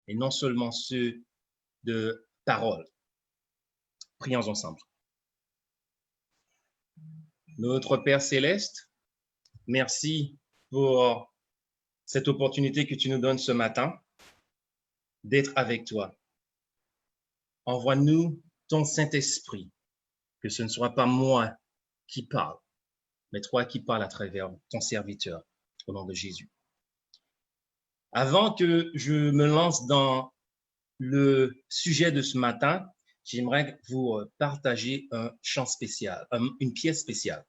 et non seulement ceux de parole. Prions ensemble. Notre Père céleste, merci pour cette opportunité que tu nous donnes ce matin d'être avec toi. Envoie-nous ton Saint-Esprit, que ce ne soit pas moi qui parle, mais toi qui parles à travers ton serviteur, au nom de Jésus. Avant que je me lance dans le sujet de ce matin, j'aimerais vous partager un chant spécial, une pièce spéciale.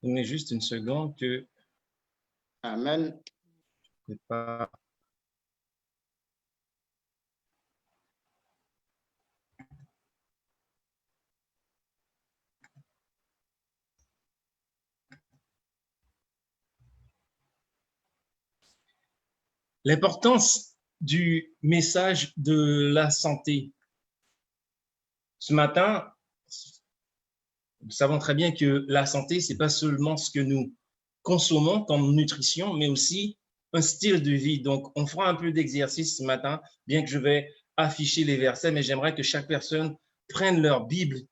Donnez juste une seconde que Amen. je ne sais pas. L'importance du message de la santé. Ce matin, nous savons très bien que la santé, ce n'est pas seulement ce que nous consommons comme nutrition, mais aussi un style de vie. Donc, on fera un peu d'exercice ce matin, bien que je vais afficher les versets, mais j'aimerais que chaque personne prenne leur Bible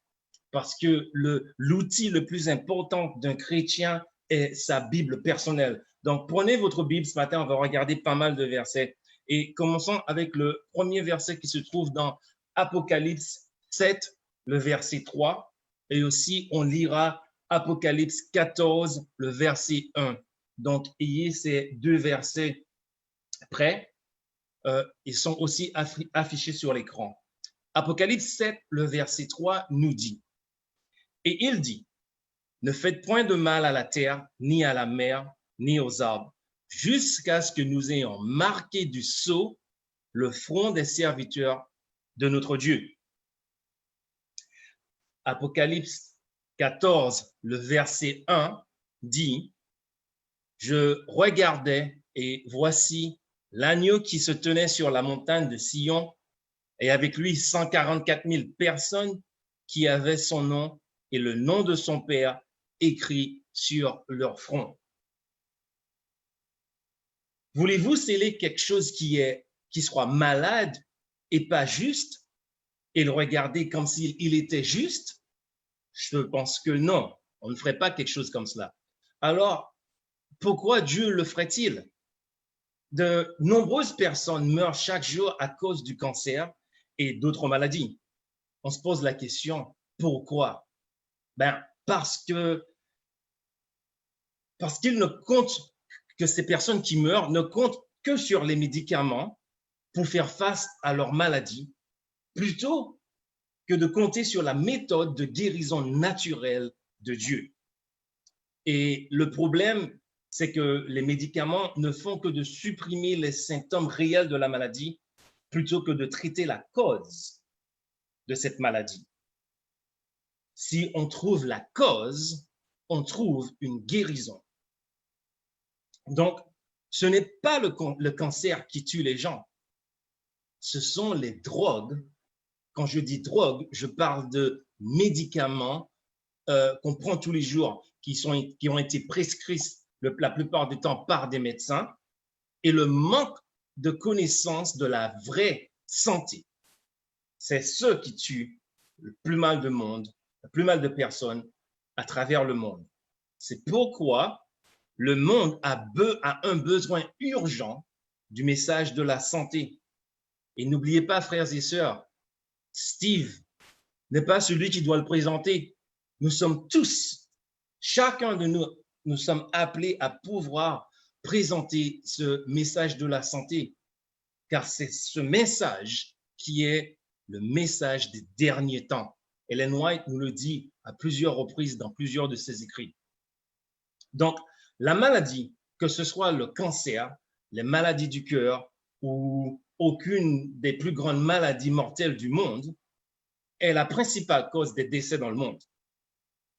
parce que l'outil le plus important d'un chrétien est sa Bible personnelle. Donc, prenez votre Bible ce matin, on va regarder pas mal de versets. Et commençons avec le premier verset qui se trouve dans Apocalypse 7, le verset 3. Et aussi, on lira Apocalypse 14, le verset 1. Donc, ayez ces deux versets prêts. Ils sont aussi affichés sur l'écran. Apocalypse 7, le verset 3 nous dit, « Et il dit, ne faites point de mal à la terre, ni à la mer, ni aux arbres, jusqu'à ce que nous ayons marqué du sceau le front des serviteurs de notre Dieu. » Apocalypse 14, le verset 1 dit, « Je regardais et voici l'agneau qui se tenait sur la montagne de Sion et avec lui 144 000 personnes qui avaient son nom et le nom de son Père écrit sur leur front. » Voulez-vous sceller quelque chose qui soit malade et pas juste et le regarder comme s'il était juste? Je pense que non, on ne ferait pas quelque chose comme cela. Alors, pourquoi Dieu le ferait-il? De nombreuses personnes meurent chaque jour à cause du cancer et d'autres maladies. On se pose la question, pourquoi? Parce qu'il ne compte que ces personnes qui meurent ne comptent que sur les médicaments pour faire face à leur maladie, plutôt que de compter sur la méthode de guérison naturelle de Dieu. Et le problème, c'est que les médicaments ne font que de supprimer les symptômes réels de la maladie plutôt que de traiter la cause de cette maladie. Si on trouve la cause, on trouve une guérison. Donc, ce n'est pas le cancer qui tue les gens, ce sont les drogues. Quand je dis drogue, je parle de médicaments qu'on prend tous les jours, qui ont été prescrits la plupart du temps par des médecins, et le manque de connaissance de la vraie santé. C'est ce qui tue le plus mal de monde, le plus mal de personnes à travers le monde. C'est pourquoi le monde a un besoin urgent du message de la santé. Et n'oubliez pas, frères et sœurs, Steve n'est pas celui qui doit le présenter. Nous sommes tous, chacun de nous, nous sommes appelés à pouvoir présenter ce message de la santé, car c'est ce message qui est le message des derniers temps. Ellen White nous le dit à plusieurs reprises dans plusieurs de ses écrits. Donc, la maladie, que ce soit le cancer, les maladies du cœur ou aucune des plus grandes maladies mortelles du monde, est la principale cause des décès dans le monde.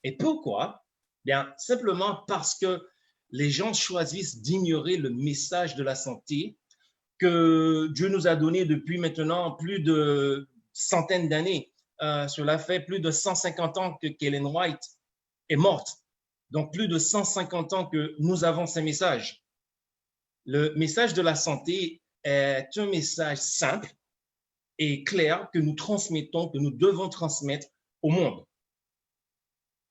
Et pourquoi? Bien, simplement parce que les gens choisissent d'ignorer le message de la santé que Dieu nous a donné depuis maintenant plus de centaines d'années. Cela fait plus de 150 ans que Ellen White est morte. Donc, plus de 150 ans que nous avons ces messages. Le message de la santé est un message simple et clair que nous transmettons, que nous devons transmettre au monde.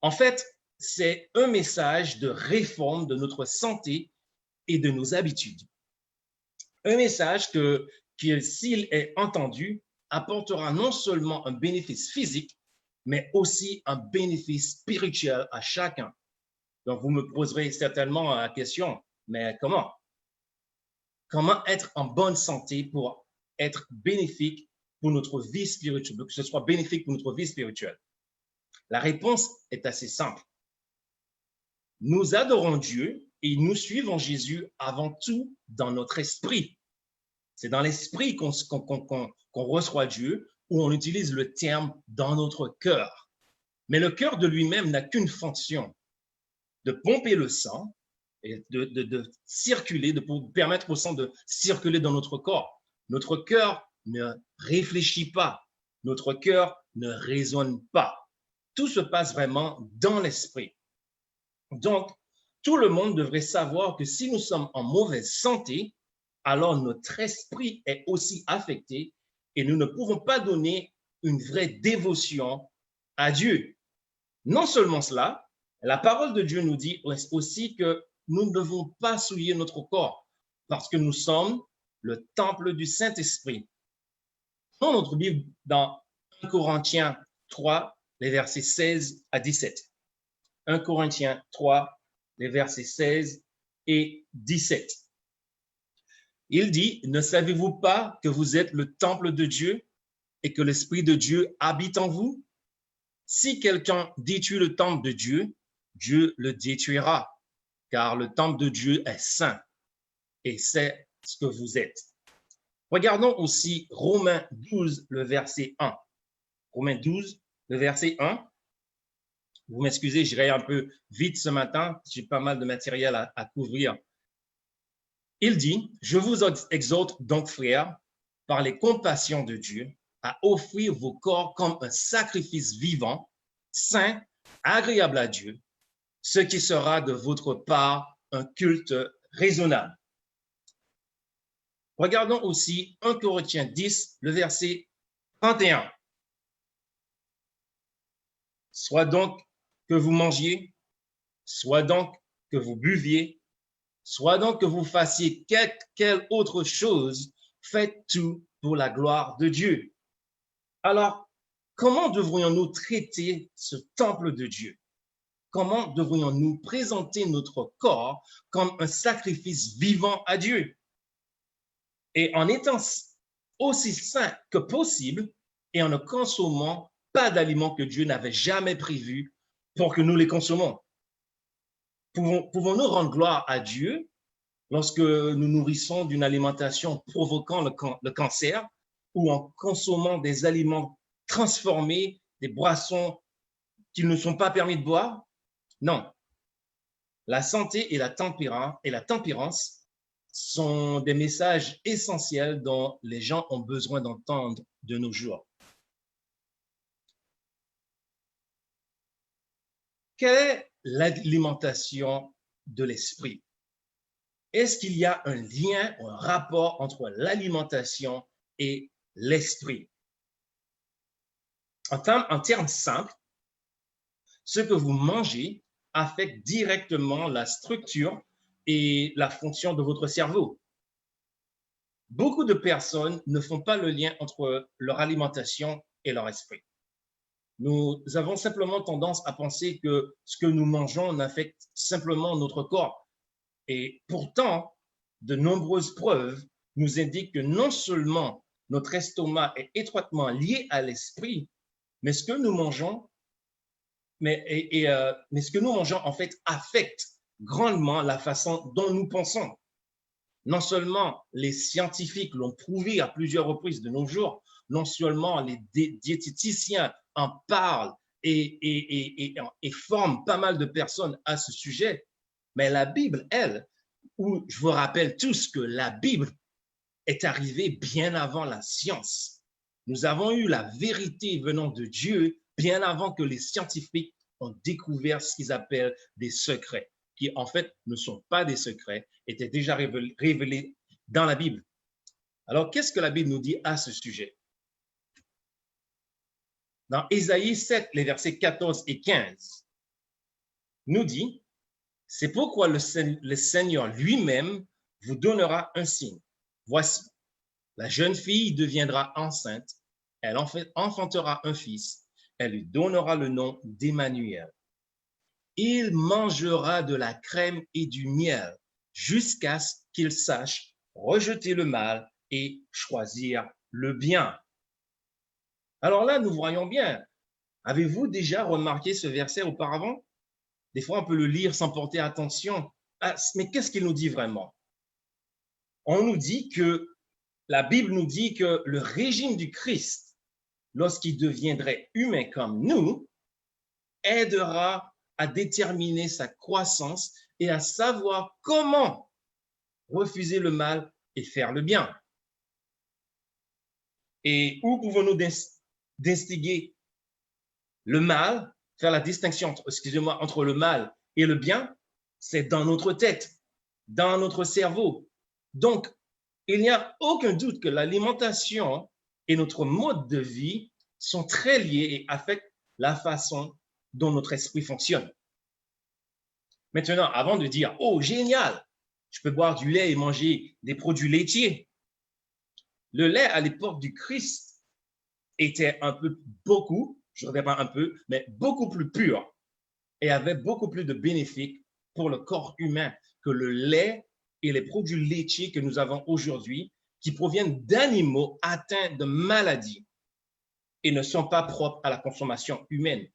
En fait, c'est un message de réforme de notre santé et de nos habitudes. Un message qui, s'il est entendu, apportera non seulement un bénéfice physique, mais aussi un bénéfice spirituel à chacun. Donc, vous me poserez certainement la question, mais comment? Comment être en bonne santé pour être bénéfique pour notre vie spirituelle, que ce soit bénéfique pour notre vie spirituelle? La réponse est assez simple. Nous adorons Dieu et nous suivons Jésus avant tout dans notre esprit. C'est dans l'esprit qu'on reçoit Dieu, où on utilise le terme dans notre cœur. Mais le cœur de lui-même n'a qu'une fonction, de pomper le sang et de circuler, de permettre au sang de circuler dans notre corps. Notre cœur ne réfléchit pas, notre cœur ne raisonne pas. Tout se passe vraiment dans l'esprit. Donc, tout le monde devrait savoir que si nous sommes en mauvaise santé, alors notre esprit est aussi affecté et nous ne pouvons pas donner une vraie dévotion à Dieu. Non seulement cela, la parole de Dieu nous dit aussi que nous ne devons pas souiller notre corps parce que nous sommes le temple du Saint-Esprit. Dans notre Bible, dans 1 Corinthiens 3, les versets 16 à 17. 1 Corinthiens 3, les versets 16 et 17. Il dit, « Ne savez-vous pas que vous êtes le temple de Dieu et que l'Esprit de Dieu habite en vous? Si quelqu'un détruit le temple de Dieu, Dieu le détruira, car le temple de Dieu est saint et c'est ce que vous êtes. » Regardons aussi Romains 12, le verset 1. Romains 12, le verset 1. Vous m'excusez, j'irai un peu vite ce matin, j'ai pas mal de matériel à couvrir. Il dit, « Je vous exhorte donc, frères, par les compassions de Dieu, à offrir vos corps comme un sacrifice vivant, saint, agréable à Dieu, ce qui sera de votre part un culte raisonnable. » Regardons aussi 1 Corinthiens 10, le verset 31. « Soit donc que vous mangiez, soit donc que vous buviez, soit donc que vous fassiez quelle autre chose, faites tout pour la gloire de Dieu. » Alors, comment devrions-nous traiter ce temple de Dieu? Comment devrions-nous présenter notre corps comme un sacrifice vivant à Dieu? Et en étant aussi sain que possible et en ne consommant pas d'aliments que Dieu n'avait jamais prévus pour que nous les consommons. Pouvons-nous rendre gloire à Dieu lorsque nous nourrissons d'une alimentation provoquant le cancer ou en consommant des aliments transformés, des boissons qui ne sont pas permis de boire? Non. La santé et la tempérance sont des messages essentiels dont les gens ont besoin d'entendre de nos jours. Quelle est l'alimentation de l'esprit? Est-ce qu'il y a un lien, un rapport entre l'alimentation et l'esprit? En termes simples, ce que vous mangez affecte directement la structure et la fonction de votre cerveau. Beaucoup de personnes ne font pas le lien entre leur alimentation et leur esprit. Nous avons simplement tendance à penser que ce que nous mangeons affecte simplement notre corps. Et pourtant, de nombreuses preuves nous indiquent que non seulement notre estomac est étroitement lié à l'esprit, mais ce que nous mangeons, ce que nous mangeons en fait affecte grandement la façon dont nous pensons. Non seulement les scientifiques l'ont prouvé à plusieurs reprises de nos jours, non seulement les diététiciens en parlent et forment pas mal de personnes à ce sujet, mais la Bible, elle, où je vous rappelle tous que la Bible est arrivée bien avant la science. Nous avons eu la vérité venant de Dieu bien avant que les scientifiques ont découvert ce qu'ils appellent des secrets, qui en fait ne sont pas des secrets, étaient déjà révélés dans la Bible. Alors, qu'est-ce que la Bible nous dit à ce sujet? Dans Ésaïe 7, les versets 14 et 15, nous dit, « C'est pourquoi le Seigneur lui-même vous donnera un signe. Voici, la jeune fille deviendra enceinte, elle enfantera un fils, elle lui donnera le nom d'Emmanuel. Il mangera de la crème et du miel jusqu'à ce qu'il sache rejeter le mal et choisir le bien. » Alors là, nous voyons bien. Avez-vous déjà remarqué ce verset auparavant? Des fois, on peut le lire sans porter attention. Mais qu'est-ce qu'il nous dit vraiment? On nous dit que, la Bible nous dit que le régime du Christ, lorsqu'il deviendrait humain comme nous, aidera à déterminer sa croissance et à savoir comment refuser le mal et faire le bien. Et où pouvons-nous distinguer le mal, faire la distinction, entre le mal et le bien? C'est dans notre tête, dans notre cerveau. Donc, il n'y a aucun doute que l'alimentation et notre mode de vie sont très liés et affectent la façon dont notre esprit fonctionne. Maintenant, avant de dire « Oh, génial, je peux boire du lait et manger des produits laitiers », le lait à l'époque du Christ était je ne dirais pas un peu, mais beaucoup plus pur et avait beaucoup plus de bénéfices pour le corps humain que le lait et les produits laitiers que nous avons aujourd'hui, qui proviennent d'animaux atteints de maladies et ne sont pas propres à la consommation humaine.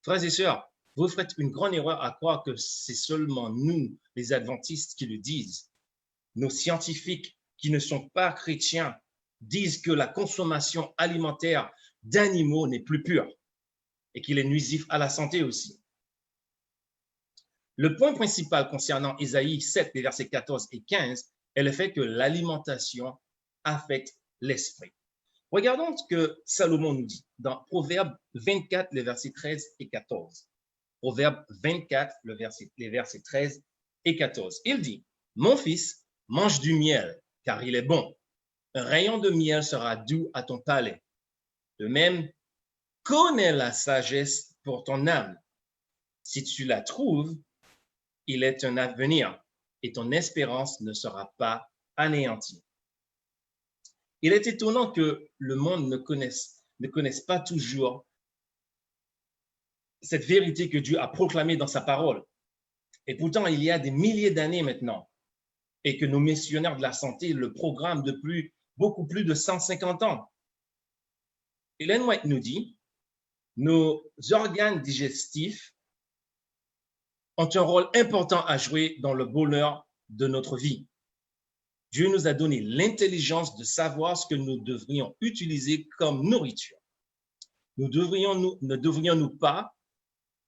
Frères et sœurs, vous faites une grande erreur à croire que c'est seulement nous, les adventistes, qui le disent. Nos scientifiques qui ne sont pas chrétiens disent que la consommation alimentaire d'animaux n'est plus pure et qu'il est nuisif à la santé aussi. Le point principal concernant Ésaïe 7, les versets 14 et 15, est le fait que l'alimentation affecte l'esprit. Regardons ce que Salomon nous dit dans Proverbe 24, les versets 13 et 14. Proverbe 24, les versets 13 et 14. Il dit, « Mon fils, mange du miel, car il est bon. Un rayon de miel sera doux à ton palais. De même, connais la sagesse pour ton âme. Si tu la trouves, il est un avenir et ton espérance ne sera pas anéantie. » Il est étonnant que le monde ne connaisse pas toujours cette vérité que Dieu a proclamée dans sa parole. Et pourtant, il y a des milliers d'années maintenant et que nos missionnaires de la santé le programment depuis beaucoup plus de 150 ans. Ellen White nous dit, nos organes digestifs ont un rôle important à jouer dans le bonheur de notre vie. Dieu nous a donné l'intelligence de savoir ce que nous devrions utiliser comme nourriture. Ne devrions-nous pas,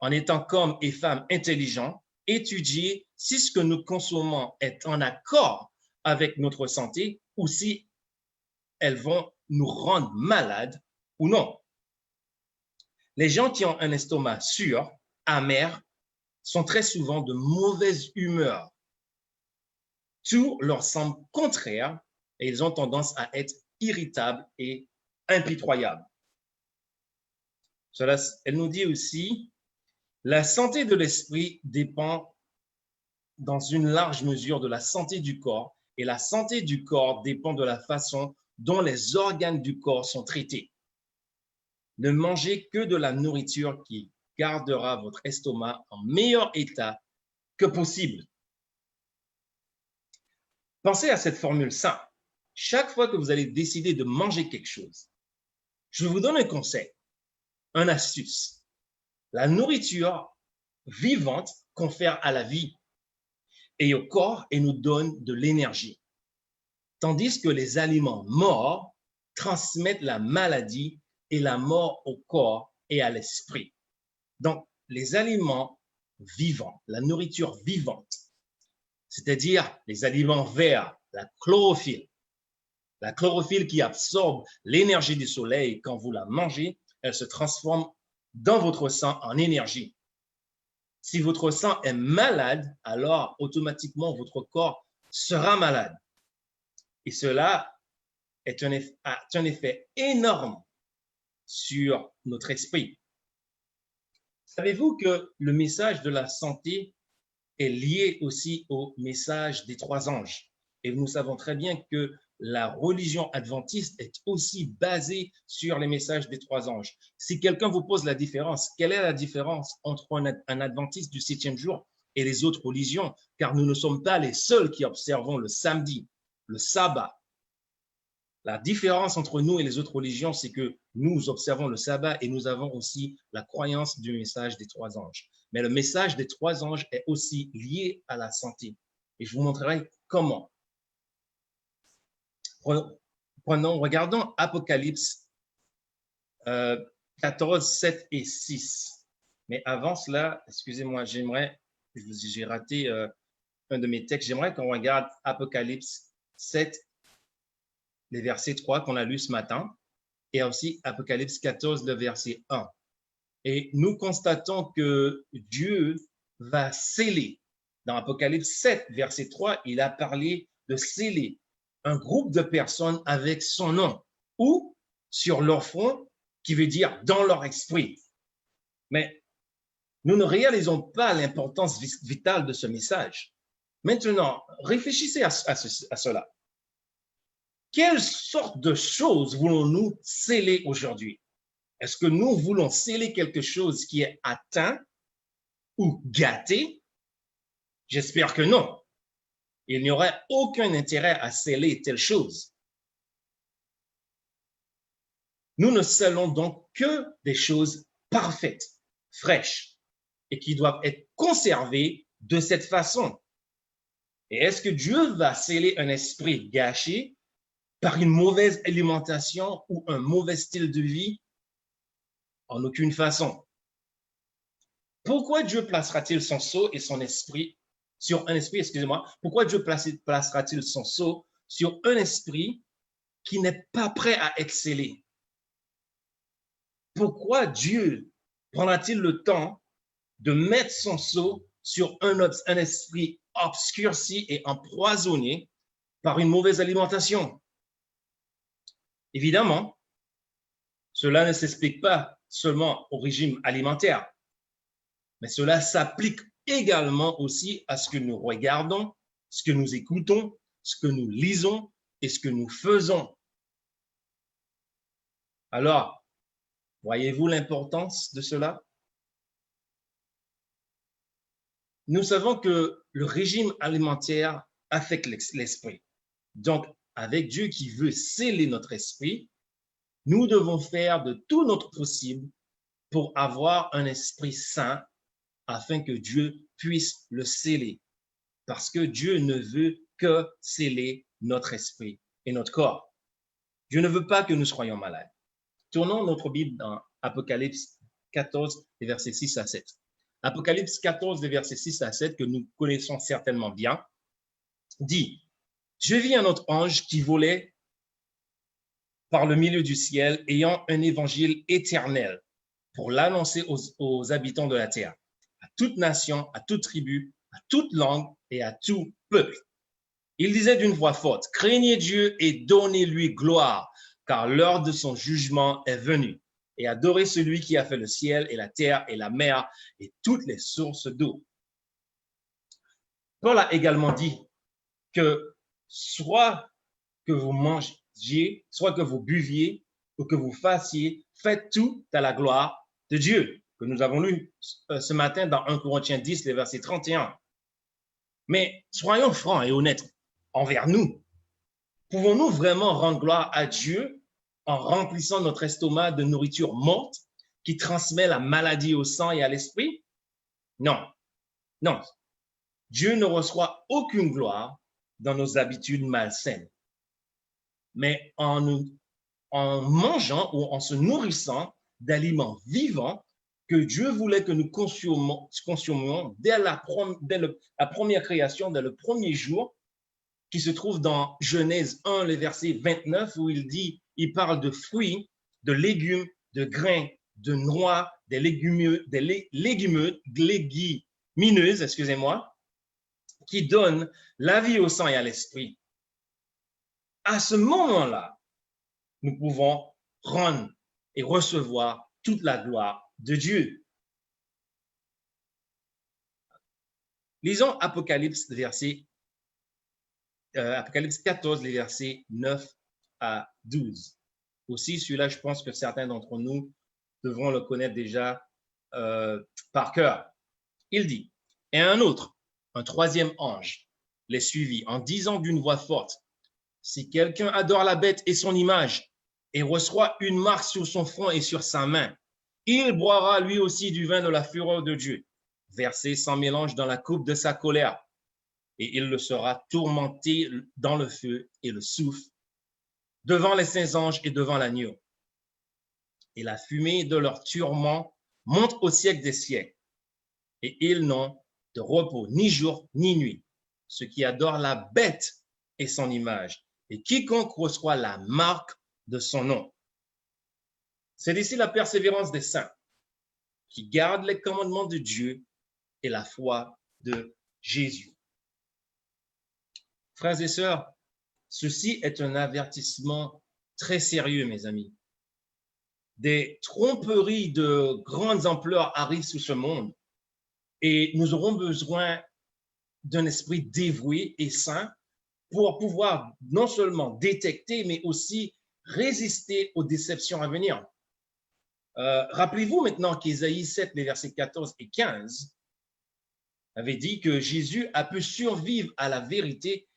en étant qu'hommes et femmes intelligents, étudier si ce que nous consommons est en accord avec notre santé ou si elles vont nous rendre malades ou non? Les gens qui ont un estomac sûr, amer, sont très souvent de mauvaise humeur. Tout leur semble contraire et ils ont tendance à être irritables et impitoyables. Elle nous dit aussi, la santé de l'esprit dépend dans une large mesure de la santé du corps et la santé du corps dépend de la façon dont les organes du corps sont traités. Ne mangez que de la nourriture qui gardera votre estomac en meilleur état que possible. Pensez à cette formule simple. Chaque fois que vous allez décider de manger quelque chose, je vous donne un conseil, une astuce. La nourriture vivante confère à la vie et au corps et nous donne de l'énergie, tandis que les aliments morts transmettent la maladie et la mort au corps et à l'esprit. Donc, les aliments vivants, la nourriture vivante, c'est-à-dire les aliments verts, la chlorophylle qui absorbe l'énergie du soleil, quand vous la mangez, elle se transforme dans votre sang en énergie. Si votre sang est malade, alors automatiquement votre corps sera malade. Et cela a un effet énorme sur notre esprit. Savez-vous que le message de la santé est lié aussi au message des trois anges? Et nous savons très bien que la religion adventiste est aussi basée sur les messages des trois anges. Si quelqu'un vous pose la différence, quelle est la différence entre un adventiste du 7e jour et les autres religions? Car nous ne sommes pas les seuls qui observons le samedi, le sabbat. La différence entre nous et les autres religions, c'est que nous observons le sabbat et nous avons aussi la croyance du message des trois anges. Mais le message des trois anges est aussi lié à la santé. Et je vous montrerai comment. Regardons Apocalypse 14, 7 et 6. Mais avant cela, excusez-moi, j'ai raté un de mes textes, j'aimerais qu'on regarde Apocalypse 7, les versets 3 qu'on a lu ce matin, et aussi Apocalypse 14, le verset 1. Et nous constatons que Dieu va sceller. Dans Apocalypse 7, verset 3, il a parlé de sceller un groupe de personnes avec son nom ou sur leur front, qui veut dire dans leur esprit. Mais nous ne réalisons pas l'importance vitale de ce message. Maintenant, réfléchissez à cela. Quelle sorte de choses voulons-nous sceller aujourd'hui? Est-ce que nous voulons sceller quelque chose qui est atteint ou gâté? J'espère que non. Il n'y aurait aucun intérêt à sceller telle chose. Nous ne scellons donc que des choses parfaites, fraîches, et qui doivent être conservées de cette façon. Et est-ce que Dieu va sceller un esprit gâché par une mauvaise alimentation ou un mauvais style de vie? En aucune façon. Pourquoi Dieu placera-t-il son sceau et son esprit sur un esprit, pourquoi Dieu placera-t-il son sceau sur un esprit qui n'est pas prêt à exceller? Pourquoi Dieu prendra-t-il le temps de mettre son sceau sur un esprit obscurci et empoisonné par une mauvaise alimentation? Évidemment, cela ne s'explique pas seulement au régime alimentaire, mais cela s'applique également aussi à ce que nous regardons, ce que nous écoutons, ce que nous lisons et ce que nous faisons. Alors, voyez-vous l'importance de cela? Nous savons que le régime alimentaire affecte l'esprit. Donc, avec Dieu qui veut sceller notre esprit, nous devons faire de tout notre possible pour avoir un esprit sain afin que Dieu puisse le sceller. Parce que Dieu ne veut que sceller notre esprit et notre corps. Dieu ne veut pas que nous soyons malades. Tournons notre Bible dans Apocalypse 14, les versets 6 à 7. Apocalypse 14, les versets 6 à 7, que nous connaissons certainement bien, dit « Je vis un autre ange qui volait par le milieu du ciel, ayant un évangile éternel pour l'annoncer aux habitants de la terre, à toute nation, à toute tribu, à toute langue et à tout peuple. Il disait d'une voix forte, « Craignez Dieu et donnez-lui gloire, car l'heure de son jugement est venue. Et adorez celui qui a fait le ciel et la terre et la mer et toutes les sources d'eau. » Paul a également dit que soit que vous mangiez, soit que vous buviez ou que vous fassiez, faites tout à la gloire de Dieu, que nous avons lu ce matin dans 1 Corinthiens 10, les versets 31. Mais soyons francs et honnêtes envers nous. Pouvons-nous vraiment rendre gloire à Dieu en remplissant notre estomac de nourriture morte qui transmet la maladie au sang et à l'esprit? Non, non. Dieu ne reçoit aucune gloire dans nos habitudes malsaines. Mais en mangeant ou en se nourrissant d'aliments vivants que Dieu voulait que nous consommions dès la première création, dès le premier jour, qui se trouve dans Genèse 1, le verset 29, où il parle de fruits, de légumes, de grains, de noix, des légumineuses, qui donnent la vie au sang et à l'esprit. À ce moment-là, nous pouvons rendre et recevoir toute la gloire de Dieu. Lisons Apocalypse 14, les versets 9 à 12. Aussi, celui-là, je pense que certains d'entre nous devront le connaître déjà par cœur. Il dit, « Et un troisième ange, les suivit en disant d'une voix forte, « Si quelqu'un adore la bête et son image et reçoit une marque sur son front et sur sa main, il boira lui aussi du vin de la fureur de Dieu, versé sans mélange dans la coupe de sa colère. Et il le sera tourmenté dans le feu et le soufre, devant les saints anges et devant l'agneau. Et la fumée de leur tourment monte au siècle des siècles. Et ils n'ont de repos ni jour ni nuit, ceux qui adorent la bête et son image, et quiconque reçoit la marque de son nom. » C'est ici la persévérance des saints, qui gardent les commandements de Dieu et la foi de Jésus. Frères et sœurs, ceci est un avertissement très sérieux, mes amis. Des tromperies de grandes ampleurs arrivent sur ce monde et nous aurons besoin d'un esprit dévoué et saint pour pouvoir non seulement détecter, mais aussi résister aux déceptions à venir. Rappelez-vous maintenant qu'Ésaïe 7, les versets 14 et 15, avait dit que Jésus a pu survivre à la vérité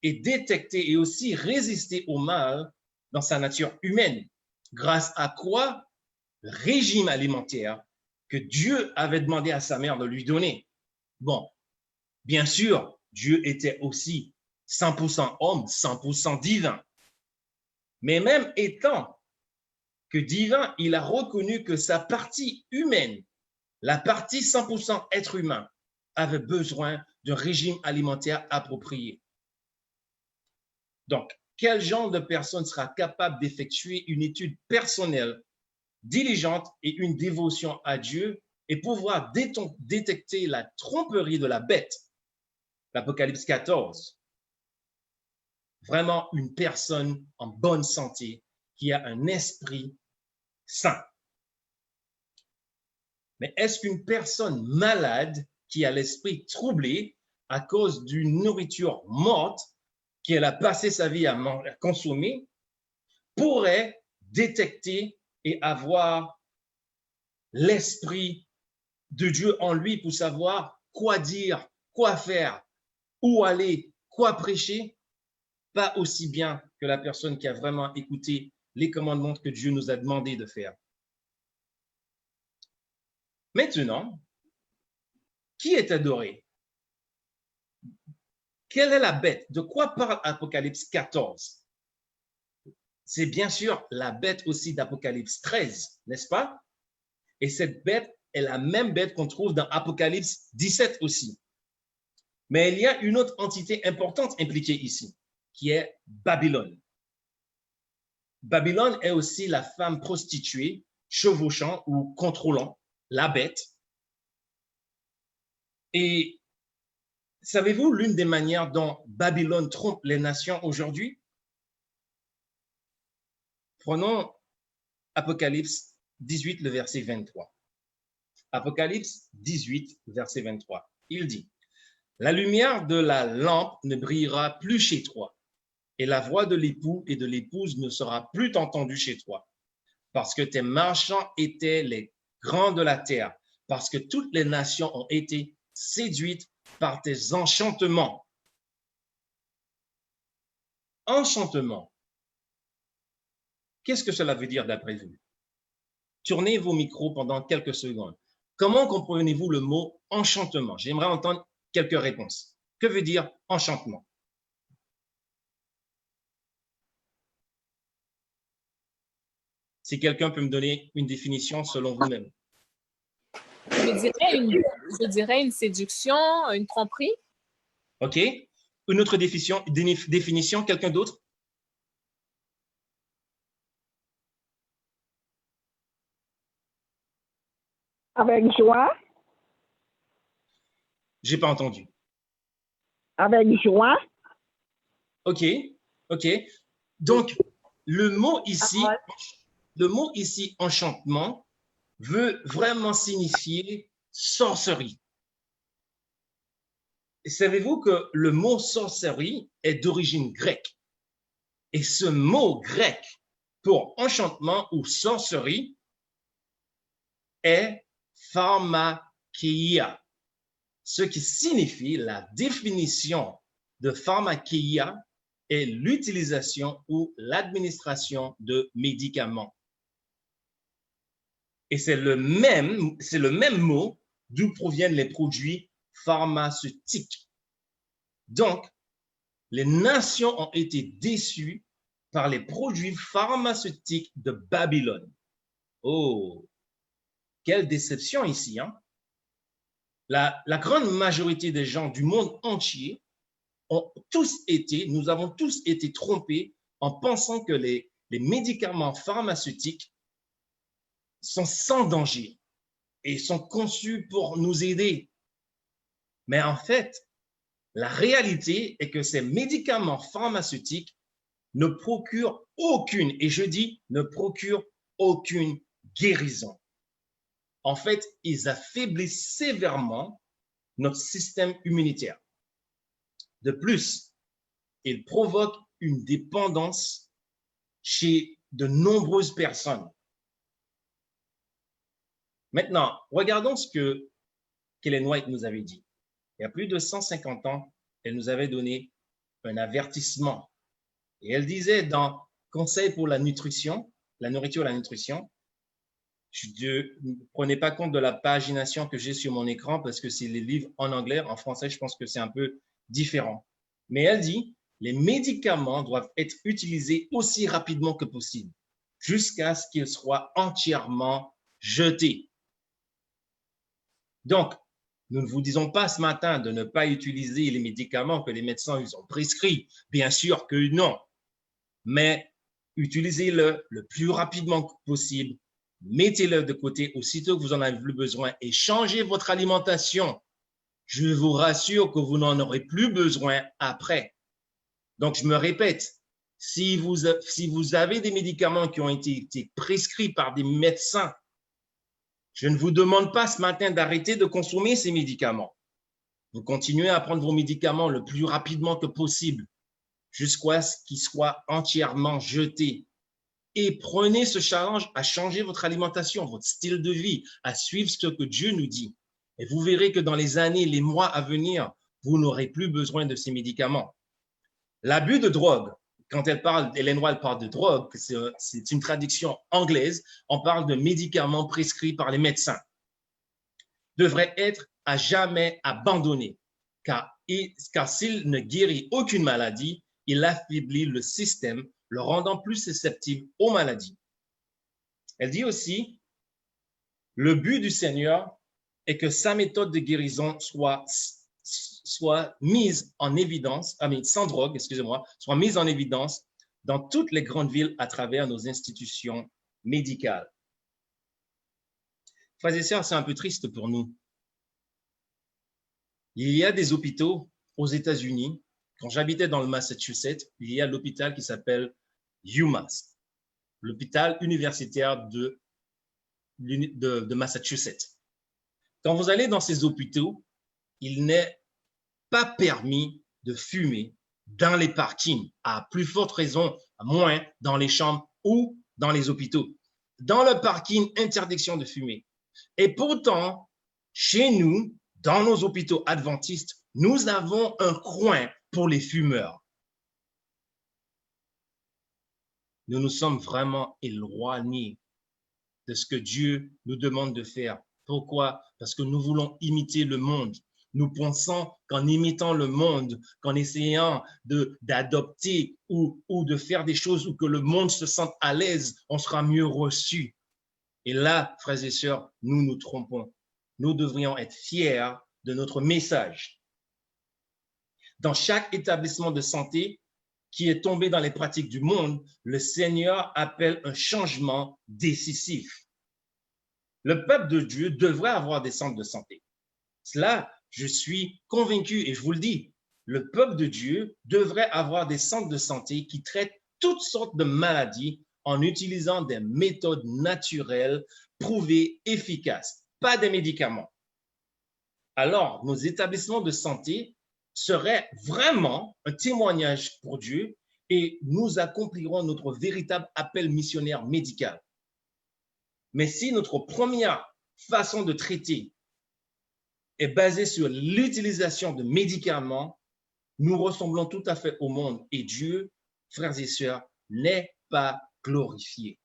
et détecter et aussi résister au mal dans sa nature humaine, grâce à quoi? Le régime alimentaire que Dieu avait demandé à sa mère de lui donner. Bon, bien sûr, Dieu était aussi 100% homme, 100% divin. Mais même étant que divin, il a reconnu que sa partie humaine, la partie 100% être humain, avait besoin d'un régime alimentaire approprié. Donc, quel genre de personne sera capable d'effectuer une étude personnelle, diligente et une dévotion à Dieu et pouvoir détecter la tromperie de la bête? L'Apocalypse 14. Vraiment une personne en bonne santé qui a un esprit sain. Mais est-ce qu'une personne malade qui a l'esprit troublé à cause d'une nourriture morte qu'elle a passé sa vie à consommer pourrait détecter et avoir l'esprit de Dieu en lui pour savoir quoi dire, quoi faire, où aller, quoi prêcher? Pas aussi bien que la personne qui a vraiment écouté les commandements que Dieu nous a demandé de faire. Maintenant, qui est adoré? Quelle est la bête? De quoi parle Apocalypse 14? C'est bien sûr la bête aussi d'Apocalypse 13, n'est-ce pas? Et cette bête est la même bête qu'on trouve dans Apocalypse 17 aussi. Mais il y a une autre entité importante impliquée ici, qui est Babylone. Babylone est aussi la femme prostituée, chevauchant ou contrôlant la bête. Et savez-vous l'une des manières dont Babylone trompe les nations aujourd'hui? Prenons Apocalypse 18, le verset 23. Apocalypse 18, verset 23. Il dit, « La lumière de la lampe ne brillera plus chez toi, et la voix de l'époux et de l'épouse ne sera plus entendue chez toi, parce que tes marchands étaient les grands de la terre, parce que toutes les nations ont été séduites par tes enchantements. » Enchantement. Qu'est-ce que cela veut dire d'après vous? Tournez vos micros pendant quelques secondes. Comment comprenez-vous le mot enchantement? J'aimerais entendre quelques réponses. Que veut dire enchantement? Si quelqu'un peut me donner une définition selon vous-même. Je dirais une séduction, une tromperie. OK. Une autre définition, quelqu'un d'autre? Avec joie. J'ai pas entendu. Avec joie. OK. OK. Donc, le mot ici, enchantement, veut vraiment signifier sorcellerie. Et savez-vous que le mot sorcellerie est d'origine grecque? Et ce mot grec pour enchantement ou sorcellerie est pharmakeia, ce qui signifie la définition de pharmakeia est l'utilisation ou l'administration de médicaments. Et c'est le même mot d'où proviennent les produits pharmaceutiques. Donc, les nations ont été déçues par les produits pharmaceutiques de Babylone. Oh, quelle déception ici, hein? La grande majorité des gens du monde entier nous avons tous été trompés en pensant que les médicaments pharmaceutiques sont sans danger et sont conçus pour nous aider. Mais en fait, la réalité est que ces médicaments pharmaceutiques ne procurent aucune, et je dis ne procurent aucune guérison. En fait, ils affaiblissent sévèrement notre système immunitaire. De plus, ils provoquent une dépendance chez de nombreuses personnes. Maintenant, regardons ce que Ellen White nous avait dit. Il y a plus de 150 ans, elle nous avait donné un avertissement. Et elle disait dans Conseil pour la nutrition, la nourriture et la nutrition, ne prenez pas compte de la pagination que j'ai sur mon écran parce que c'est les livres en anglais. En français, je pense que c'est un peu différent. Mais elle dit, les médicaments doivent être utilisés aussi rapidement que possible jusqu'à ce qu'ils soient entièrement jetés. Donc, nous ne vous disons pas ce matin de ne pas utiliser les médicaments que les médecins ils ont prescrits. Bien sûr que non. Mais utilisez-le le plus rapidement possible. Mettez-le de côté aussitôt que vous en avez plus besoin et changez votre alimentation. Je vous rassure que vous n'en aurez plus besoin après. Donc, je me répète, si vous avez des médicaments qui ont été prescrits par des médecins, je ne vous demande pas ce matin d'arrêter de consommer ces médicaments. Vous continuez à prendre vos médicaments le plus rapidement que possible jusqu'à ce qu'ils soient entièrement jetés. Et prenez ce challenge à changer votre alimentation, votre style de vie, à suivre ce que Dieu nous dit. Et vous verrez que dans les années, les mois à venir, vous n'aurez plus besoin de ces médicaments. L'abus de drogue, quand Ellen White parle de drogue, c'est une traduction anglaise, on parle de médicaments prescrits par les médecins, devrait être à jamais abandonner, car s'il ne guérit aucune maladie, il affaiblit le système, le rendant plus susceptible aux maladies. Elle dit aussi, le but du Seigneur est que sa méthode de guérison soit mise en évidence, sans drogue, excusez-moi, soit mise en évidence dans toutes les grandes villes à travers nos institutions médicales. Frères et sœurs, c'est un peu triste pour nous. Il y a des hôpitaux aux États-Unis. Quand j'habitais dans le Massachusetts, il y a l'hôpital qui s'appelle UMass, l'hôpital universitaire de Massachusetts. Quand vous allez dans ces hôpitaux, il n'est pas permis de fumer dans les parkings, à plus forte raison, à moins dans les chambres ou dans les hôpitaux. Dans le parking, interdiction de fumer. Et pourtant, chez nous, dans nos hôpitaux adventistes, nous avons un coin pour les fumeurs. Nous nous sommes vraiment éloignés de ce que Dieu nous demande de faire. Pourquoi? Parce que nous voulons imiter le monde. Nous pensons qu'en imitant le monde, qu'en essayant d'adopter ou de faire des choses où que le monde se sente à l'aise, on sera mieux reçu. Et là, frères et sœurs, nous nous trompons. Nous devrions être fiers de notre message. Dans chaque établissement de santé qui est tombé dans les pratiques du monde, le Seigneur appelle un changement décisif. Le peuple de Dieu devrait avoir des centres de santé. Cela, je suis convaincu et je vous le dis, le peuple de Dieu devrait avoir des centres de santé qui traitent toutes sortes de maladies en utilisant des méthodes naturelles prouvées efficaces, pas des médicaments. Alors, nos établissements de santé seraient vraiment un témoignage pour Dieu et nous accomplirons notre véritable appel missionnaire médical. Mais si notre première façon de traiter est basée sur l'utilisation de médicaments, nous ressemblons tout à fait au monde et Dieu, frères et sœurs, n'est pas glorifié.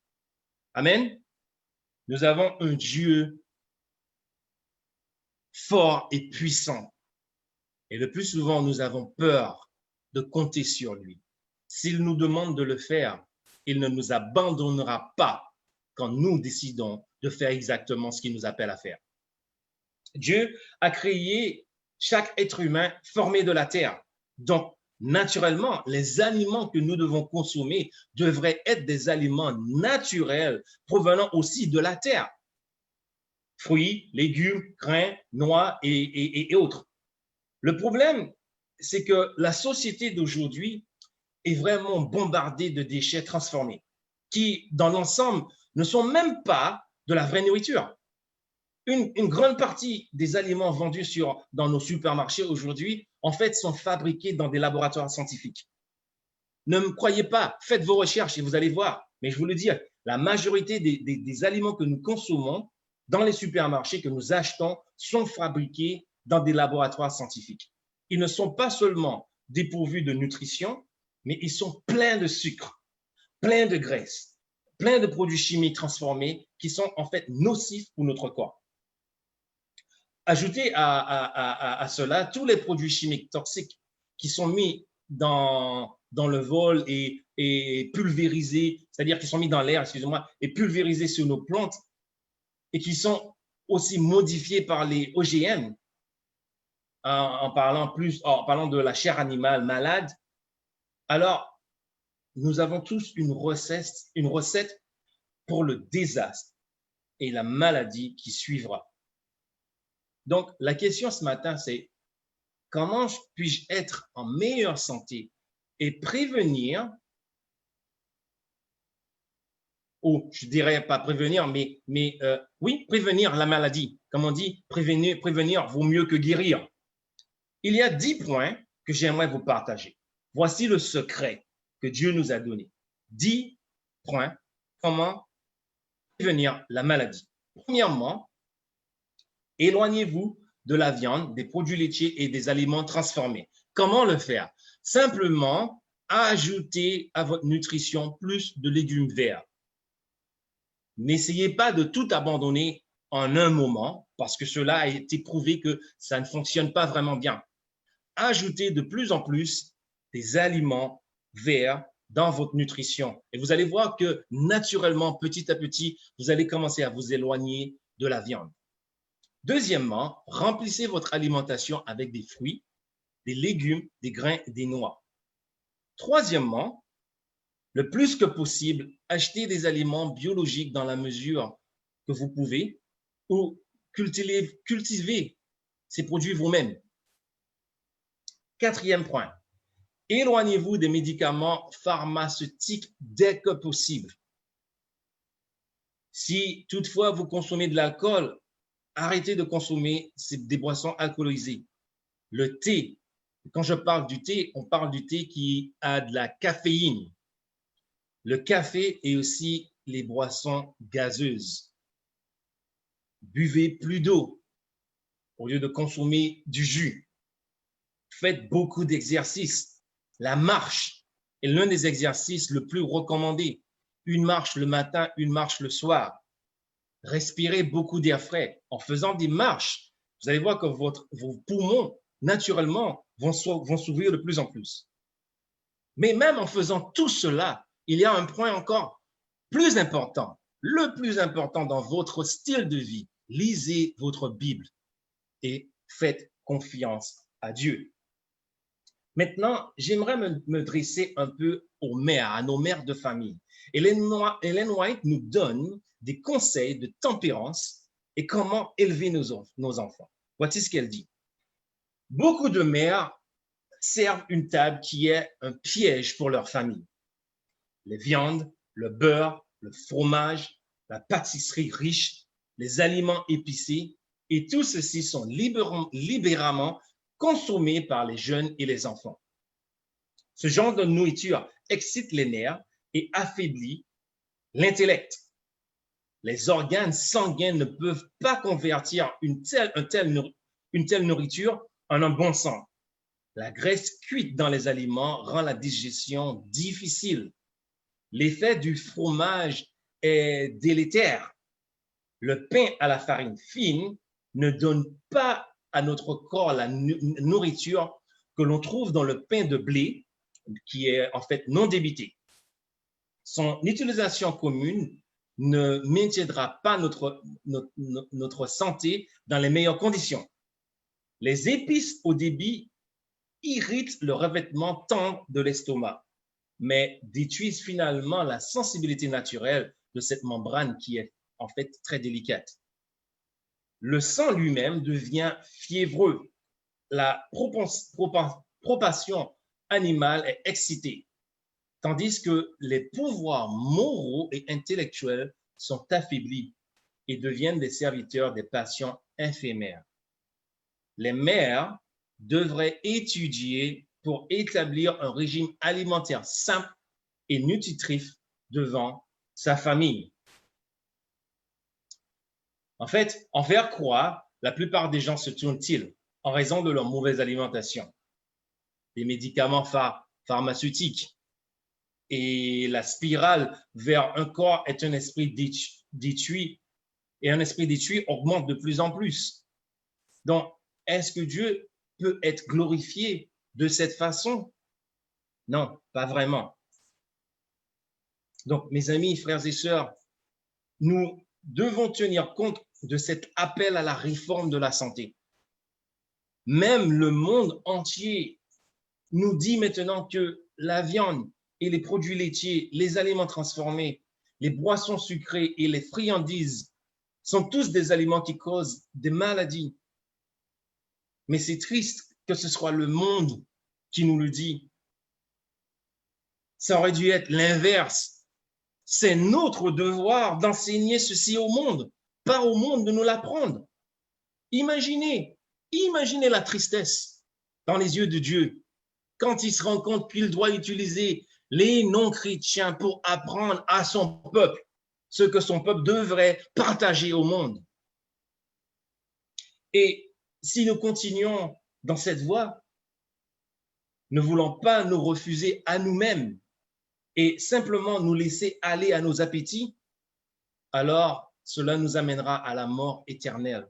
Amen. Nous avons un Dieu fort et puissant. Et le plus souvent, nous avons peur de compter sur lui. S'il nous demande de le faire, il ne nous abandonnera pas quand nous décidons de faire exactement ce qu'il nous appelle à faire. Dieu a créé chaque être humain formé de la terre. Donc, naturellement, les aliments que nous devons consommer devraient être des aliments naturels provenant aussi de la terre. Fruits, légumes, grains, noix et autres. Le problème, c'est que la société d'aujourd'hui est vraiment bombardée de déchets transformés qui, dans l'ensemble, ne sont même pas de la vraie nourriture. Une grande partie des aliments vendus dans nos supermarchés aujourd'hui, en fait, sont fabriqués dans des laboratoires scientifiques. Ne me croyez pas, faites vos recherches et vous allez voir. Mais je vous le dis, la majorité des aliments que nous consommons dans les supermarchés que nous achetons sont fabriqués dans des laboratoires scientifiques. Ils ne sont pas seulement dépourvus de nutrition, mais ils sont pleins de sucre, pleins de graisse, pleins de produits chimiques transformés qui sont en fait nocifs pour notre corps. Ajoutez à cela tous les produits chimiques toxiques qui sont mis dans le vol et pulvérisés, c'est-à-dire qui sont mis dans l'air, excusez-moi, et pulvérisés sur nos plantes et qui sont aussi modifiés par les OGM en parlant de la chair animale malade. Alors, nous avons tous une recette pour le désastre et la maladie qui suivra. Donc, la question ce matin, c'est comment puis-je être en meilleure santé et prévenir, ou je dirais pas prévenir, mais oui, prévenir la maladie. Comme on dit, prévenir vaut mieux que guérir. Il y a 10 points que j'aimerais vous partager. Voici le secret que Dieu nous a donné. 10 points, comment prévenir la maladie. Premièrement, éloignez-vous de la viande, des produits laitiers et des aliments transformés. Comment le faire? Simplement, ajoutez à votre nutrition plus de légumes verts. N'essayez pas de tout abandonner en un moment. parce que cela a été prouvé que ça ne fonctionne pas vraiment bien. Ajoutez de plus en plus des aliments verts dans votre nutrition. Et vous allez voir que naturellement, petit à petit, vous allez commencer à vous éloigner de la viande. Deuxièmement, remplissez votre alimentation avec des fruits, des légumes, des grains et des noix. Troisièmement, le plus que possible, achetez des aliments biologiques dans la mesure que vous pouvez ou cultivez ces produits vous-même. Quatrième point, éloignez-vous des médicaments pharmaceutiques dès que possible. Si toutefois vous consommez de l'alcool, arrêtez de consommer des boissons alcoolisées. Le thé, quand je parle du thé, on parle du thé qui a de la caféine. Le café et aussi les boissons gazeuses. Buvez plus d'eau au lieu de consommer du jus. Faites beaucoup d'exercices. La marche est l'un des exercices le plus recommandé. Une marche le matin, une marche le soir. Respirez beaucoup d'air frais. En faisant des marches, vous allez voir que vos poumons, naturellement, vont s'ouvrir de plus en plus. Mais même en faisant tout cela, il y a un point encore plus important, le plus important dans votre style de vie. Lisez votre Bible et faites confiance à Dieu. Maintenant, j'aimerais me dresser un peu aux mères, à nos mères de famille. Ellen White nous donne des conseils de tempérance et comment élever nos enfants. Voici ce qu'elle dit. Beaucoup de mères servent une table qui est un piège pour leur famille. Les viandes, le beurre, le fromage, la pâtisserie riche, les aliments épicés, et tout ceci sont libéralement consommés par les jeunes et les enfants. Ce genre de nourriture excite les nerfs et affaiblit l'intellect. Les organes sanguins ne peuvent pas convertir une telle nourriture en un bon sang. La graisse cuite dans les aliments rend la digestion difficile. L'effet du fromage est délétère. Le pain à la farine fine ne donne pas à notre corps la nourriture que l'on trouve dans le pain de blé, qui est en fait non débité. Son utilisation commune ne maintiendra pas notre santé dans les meilleures conditions. Les épices au débit irritent le revêtement tendre de l'estomac, mais détruisent finalement la sensibilité naturelle de cette membrane qui est en fait très délicate. Le sang lui-même devient fiévreux. La propensation animale est excitée, tandis que les pouvoirs moraux et intellectuels sont affaiblis et deviennent des serviteurs des passions éphémères. Les mères devraient étudier pour établir un régime alimentaire simple et nutritif devant sa famille. En fait, envers quoi la plupart des gens se tournent-ils en raison de leur mauvaise alimentation? Les médicaments pharmaceutiques et la spirale vers un corps est un esprit détruit et un esprit détruit augmente de plus en plus. Donc, est-ce que Dieu peut être glorifié de cette façon? Non, pas vraiment. Donc, mes amis, frères et sœurs, nous devons tenir compte de cet appel à la réforme de la santé. Même le monde entier nous dit maintenant que la viande et les produits laitiers, les aliments transformés, les boissons sucrées et les friandises sont tous des aliments qui causent des maladies. Mais c'est triste que ce soit le monde qui nous le dit. Ça aurait dû être l'inverse. C'est notre devoir d'enseigner ceci au monde, pas au monde de nous l'apprendre. Imaginez la tristesse dans les yeux de Dieu quand il se rend compte qu'il doit utiliser les non-chrétiens pour apprendre à son peuple ce que son peuple devrait partager au monde. Et si nous continuons dans cette voie, ne voulant pas nous refuser à nous-mêmes et simplement nous laisser aller à nos appétits, alors cela nous amènera à la mort éternelle.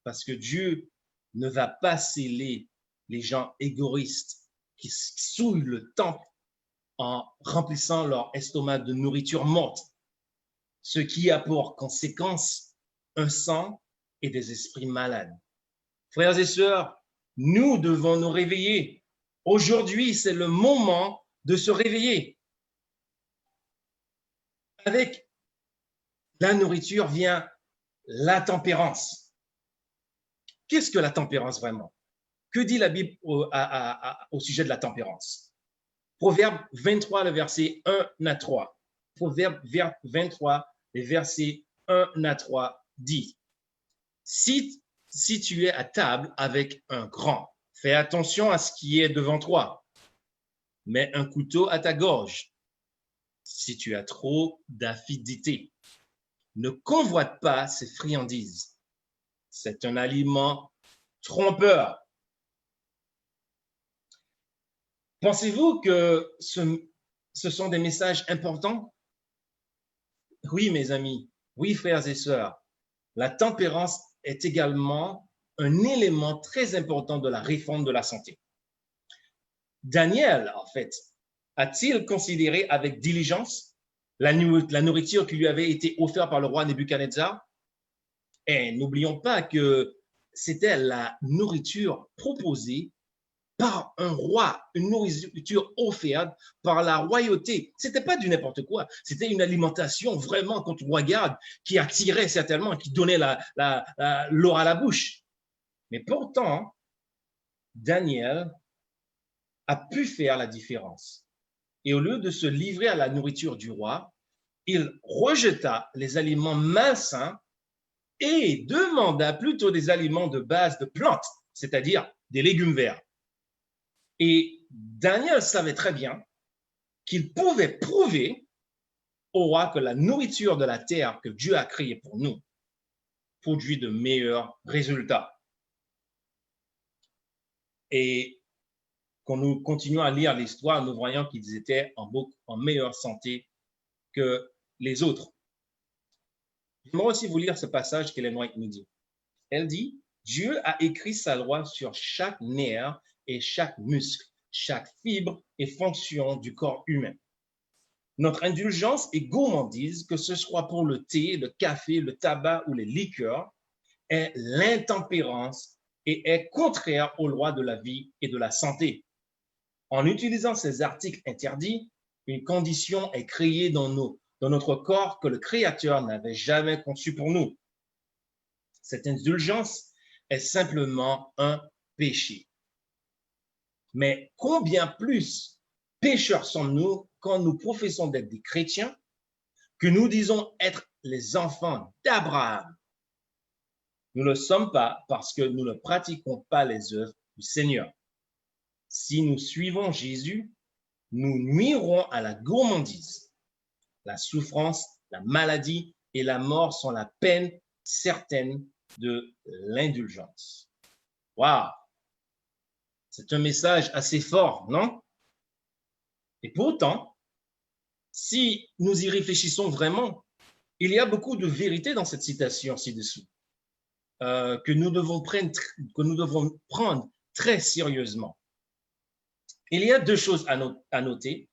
parce que Dieu ne va pas sceller les gens égoïstes qui souillent le temple en remplissant leur estomac de nourriture morte, ce qui a pour conséquence un sang et des esprits malades. Frères et sœurs, nous devons nous réveiller. Aujourd'hui, c'est le moment de se réveiller. Avec la nourriture vient la tempérance. Qu'est-ce que la tempérance vraiment? Que dit la Bible au sujet de la tempérance? Proverbe 23, le verset 1 à 3. Proverbe 23, les versets 1 à 3 dit, si tu es à table avec un grand, fais attention à ce qui est devant toi. Mets un couteau à ta gorge. Si tu as trop d'avidité, ne convoite pas ces friandises. C'est un aliment trompeur. Pensez-vous que ce sont des messages importants? Oui, mes amis, oui, frères et sœurs, la tempérance est également un élément très important de la réforme de la santé. Daniel, en fait, a-t-il considéré avec diligence la nourriture qui lui avait été offerte par le roi Nebuchadnezzar? Et n'oublions pas que c'était la nourriture proposée par un roi, une nourriture offerte par la royauté. Ce n'était pas du n'importe quoi, c'était une alimentation vraiment, quand on regarde, qui attirait certainement, qui donnait l'eau à la bouche. Mais pourtant, Daniel a pu faire la différence. Et au lieu de se livrer à la nourriture du roi, il rejeta les aliments malsains et demanda plutôt des aliments de base de plantes, c'est-à-dire des légumes verts. Et Daniel savait très bien qu'il pouvait prouver au roi que la nourriture de la terre que Dieu a créée pour nous produit de meilleurs résultats. Et quand nous continuons à lire l'histoire, nous voyons qu'ils étaient en meilleure santé que les autres. J'aimerais aussi vous lire ce passage qu'Ellen White nous dit. Elle dit, Dieu a écrit sa loi sur chaque nerf et chaque muscle, chaque fibre et fonction du corps humain. Notre indulgence et gourmandise, que ce soit pour le thé, le café, le tabac ou les liqueurs, est l'intempérance et est contraire aux lois de la vie et de la santé. En utilisant ces articles interdits, une condition est créée dans notre corps que le Créateur n'avait jamais conçue pour nous. Cette indulgence est simplement un péché. Mais combien plus pécheurs sommes-nous quand nous professons d'être des chrétiens, que nous disons être les enfants d'Abraham? Nous ne le sommes pas parce que nous ne pratiquons pas les œuvres du Seigneur. Si nous suivons Jésus, nous nuirons à la gourmandise. La souffrance, la maladie et la mort sont la peine certaine de l'indulgence. Waouh! C'est un message assez fort, non? Et pourtant, si nous y réfléchissons vraiment, il y a beaucoup de vérité dans cette citation ci-dessous, que nous devons prendre très sérieusement. Il y a deux choses à noter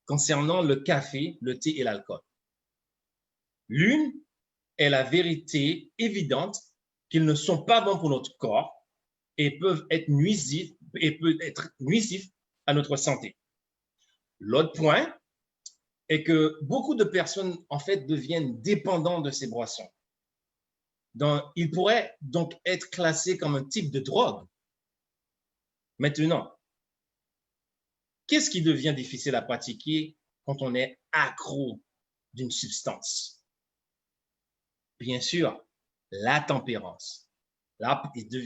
concernant le café, le thé et l'alcool. L'une est la vérité évidente qu'ils ne sont pas bons pour notre corps et peuvent être nuisifs à notre santé. L'autre point est que beaucoup de personnes, en fait, deviennent dépendantes de ces boissons. Ils pourraient donc être classés comme un type de drogue. Maintenant, qu'est-ce qui devient difficile à pratiquer quand on est accro d'une substance? Bien sûr, la tempérance. Là,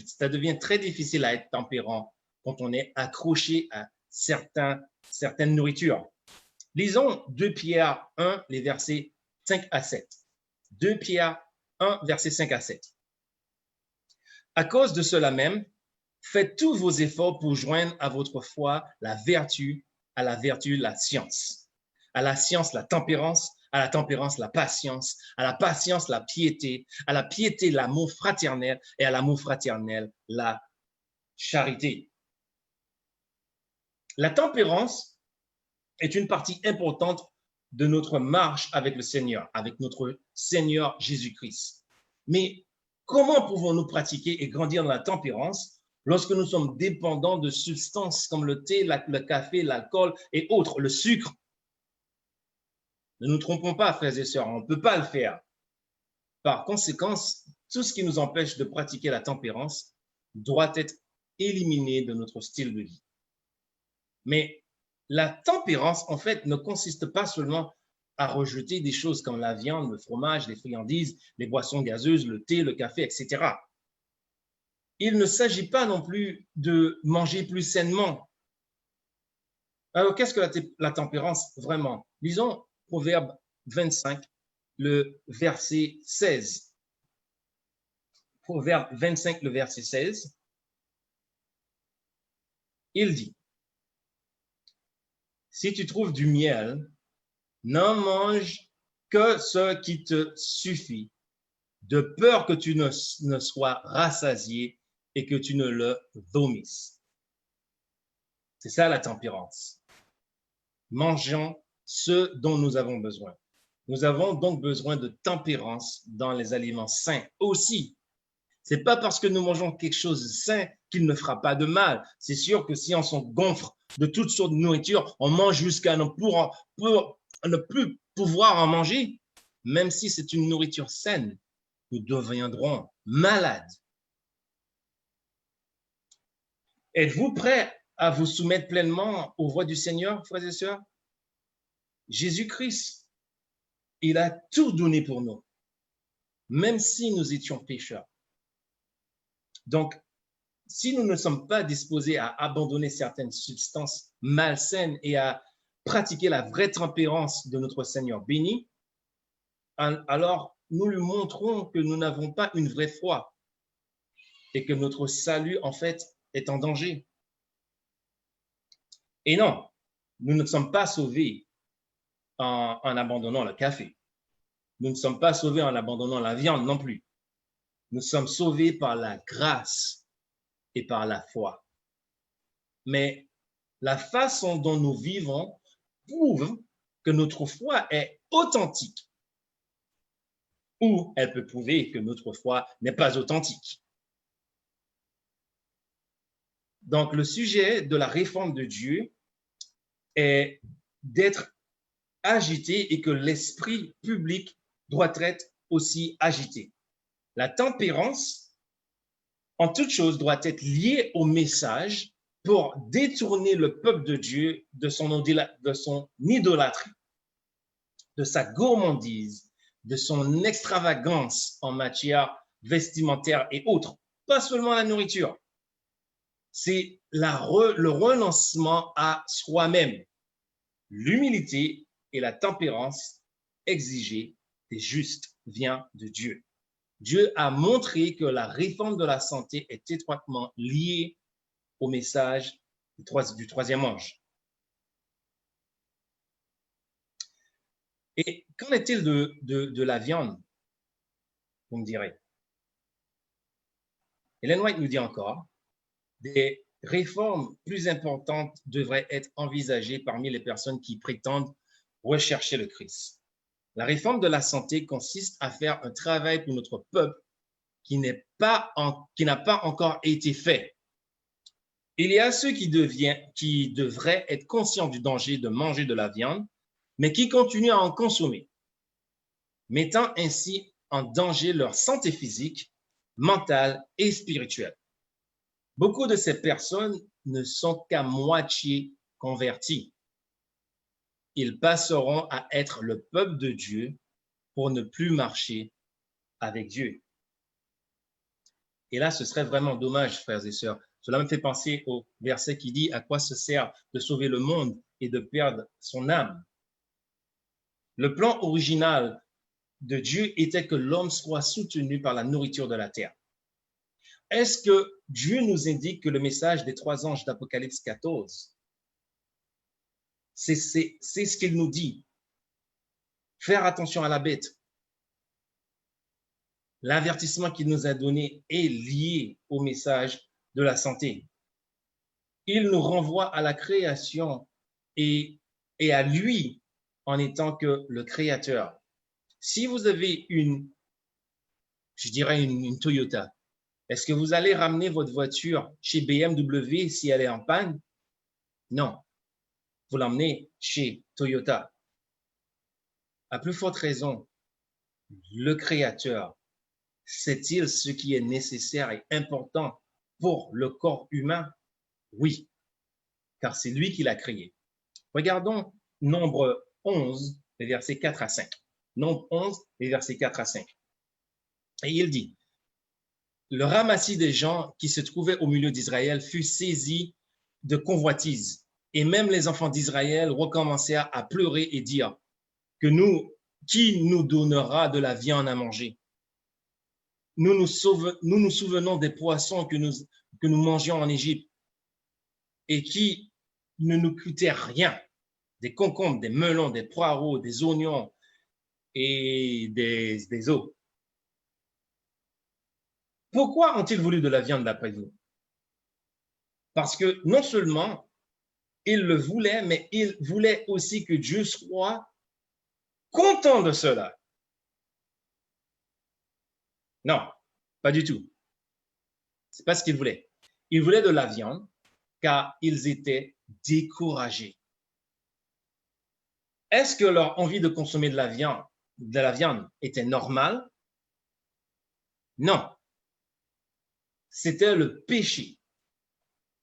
ça devient très difficile à être tempérant quand on est accroché à certaines nourritures. Lisons 2 Pierre 1, les versets 5 à 7. 2 Pierre 1, versets 5 à 7. À cause de cela même, faites tous vos efforts pour joindre à votre foi la vertu, à la vertu la science, à la science la tempérance, à la tempérance, la patience, à la patience, la piété, à la piété, l'amour fraternel, et à l'amour fraternel, la charité. La tempérance est une partie importante de notre marche avec le Seigneur, avec notre Seigneur Jésus-Christ. Mais comment pouvons-nous pratiquer et grandir dans la tempérance lorsque nous sommes dépendants de substances comme le thé, le café, l'alcool et autres, le sucre? Ne nous trompons pas, frères et sœurs, on ne peut pas le faire. Par conséquent, tout ce qui nous empêche de pratiquer la tempérance doit être éliminé de notre style de vie. Mais la tempérance, en fait, ne consiste pas seulement à rejeter des choses comme la viande, le fromage, les friandises, les boissons gazeuses, le thé, le café, etc. Il ne s'agit pas non plus de manger plus sainement. Alors, qu'est-ce que la tempérance vraiment? Lisons Proverbe 25, le verset 16. Proverbe 25, le verset 16. Il dit, si tu trouves du miel, n'en mange que ce qui te suffit, de peur que tu ne sois rassasié et que tu ne le vomisses. C'est ça la tempérance. Mangeons ce dont nous avons besoin. Nous avons donc besoin de tempérance dans les aliments sains aussi. C'est pas parce que nous mangeons quelque chose de sain qu'il ne fera pas de mal. C'est sûr que si on s'en gonfre de toutes sortes de nourriture, on mange jusqu'à ne plus pouvoir en manger, même si c'est une nourriture saine, nous deviendrons malades. Êtes-vous prêts à vous soumettre pleinement aux voies du Seigneur, frères et sœurs? Jésus-Christ, il a tout donné pour nous, même si nous étions pécheurs. Donc, si nous ne sommes pas disposés à abandonner certaines substances malsaines et à pratiquer la vraie tempérance de notre Seigneur béni, alors nous lui montrons que nous n'avons pas une vraie foi et que notre salut, en fait, est en danger. Et non, nous ne sommes pas sauvés en abandonnant le café. Nous ne sommes pas sauvés en abandonnant la viande non plus. Nous sommes sauvés par la grâce et par la foi. Mais la façon dont nous vivons prouve que notre foi est authentique, ou elle peut prouver que notre foi n'est pas authentique. Donc, le sujet de la réforme de Dieu est d'être agité et que l'esprit public doit être aussi agité. La tempérance, en toute chose, doit être liée au message pour détourner le peuple de Dieu de son idolâtrie, de sa gourmandise, de son extravagance en matière vestimentaire et autres, pas seulement la nourriture. C'est le renoncement à soi-même, l'humilité et la tempérance exigée des justes vient de Dieu. Dieu a montré que la réforme de la santé est étroitement liée au message du troisième ange. Et qu'en est-il de la viande, vous me direz? Ellen White nous dit encore, des réformes plus importantes devraient être envisagées parmi les personnes qui prétendent rechercher le Christ. La réforme de la santé consiste à faire un travail pour notre peuple qui n'a pas encore été fait. Il y a ceux qui devraient être conscients du danger de manger de la viande, mais qui continuent à en consommer, mettant ainsi en danger leur santé physique, mentale et spirituelle. Beaucoup de ces personnes ne sont qu'à moitié convertis. Ils passeront à être le peuple de Dieu pour ne plus marcher avec Dieu. Et là, ce serait vraiment dommage, frères et sœurs. Cela me fait penser au verset qui dit « À quoi se sert de sauver le monde et de perdre son âme ?» Le plan original de Dieu était que l'homme soit soutenu par la nourriture de la terre. Est-ce que Dieu nous indique que le message des 3 anges d'Apocalypse 14, c'est ce qu'il nous dit? faire attention à la bête. L'avertissement qu'il nous a donné est lié au message de la santé. Il nous renvoie à la création et à lui en étant que le créateur. Si vous avez une Toyota, est-ce que vous allez ramener votre voiture chez BMW si elle est en panne? Non. Vous l'emmenez chez Toyota. À plus forte raison, le créateur sait-il ce qui est nécessaire et important pour le corps humain? Oui, car c'est lui qui l'a créé. Regardons Nombre 11, les versets 4 à 5. Nombre 11, les versets 4 à 5. Et il dit, le ramassis des gens qui se trouvaient au milieu d'Israël fut saisi de convoitise. Et même les enfants d'Israël recommencèrent à pleurer et dire que qui nous donnera de la viande à manger? Nous nous souvenons des poissons que nous mangions en Égypte et qui ne nous coûtaient rien. Des concombres, des melons, des poireaux, des oignons et des os. Pourquoi ont-ils voulu de la viande d'après vous? Parce que non seulement ils le voulaient, mais ils voulaient aussi que Dieu soit content de cela. Non, pas du tout. C'est pas ce qu'ils voulaient. Ils voulaient de la viande car ils étaient découragés. Est-ce que leur envie de consommer de la viande était normale? Non. C'était le péché.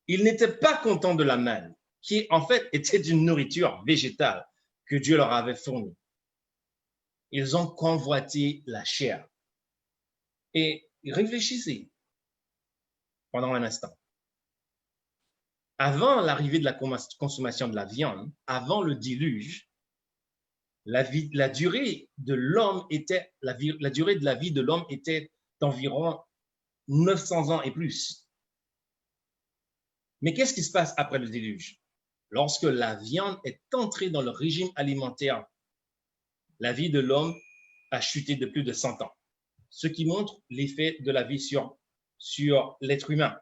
Ils n'étaient pas contents de la manne, qui en fait était une nourriture végétale que Dieu leur avait fournie. Ils ont convoité la chair. Et réfléchissez pendant un instant. Avant l'arrivée de la consommation de la viande, avant le déluge, la durée de la vie de l'homme était d'environ 900 ans et plus. Mais qu'est-ce qui se passe après le déluge? Lorsque la viande est entrée dans le régime alimentaire, la vie de l'homme a chuté de plus de 100 ans, ce qui montre l'effet de la vie sur l'être humain.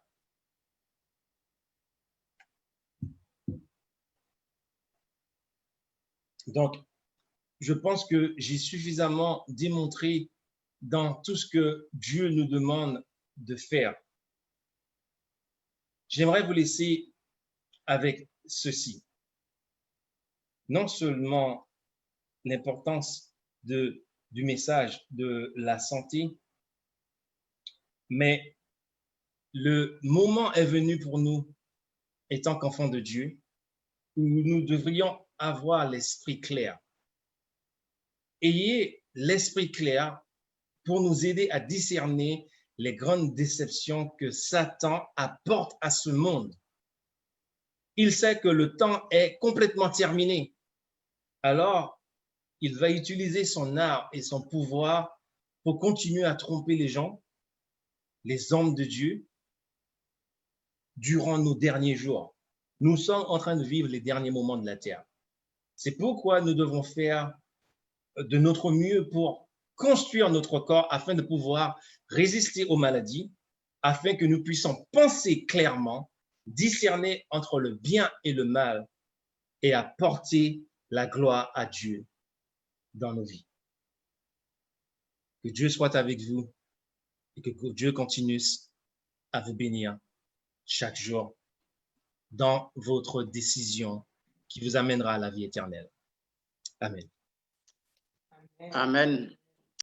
Donc, je pense que j'ai suffisamment démontré dans tout ce que Dieu nous demande de faire. J'aimerais vous laisser avec ceci. Non seulement l'importance du message de la santé, mais le moment est venu pour nous, étant qu'enfants de Dieu, où nous devrions avoir l'esprit clair. Ayez l'esprit clair pour nous aider à discerner les grandes déceptions que Satan apporte à ce monde. Il sait que le temps est complètement terminé. Alors, il va utiliser son art et son pouvoir pour continuer à tromper les gens, les hommes de Dieu, durant nos derniers jours. Nous sommes en train de vivre les derniers moments de la terre. C'est pourquoi nous devons faire de notre mieux pour construire notre corps afin de pouvoir résister aux maladies, afin que nous puissions penser clairement, discerner entre le bien et le mal et apporter la gloire à Dieu dans nos vies. Que Dieu soit avec vous et que Dieu continue à vous bénir chaque jour dans votre décision qui vous amènera à la vie éternelle. Amen. Amen.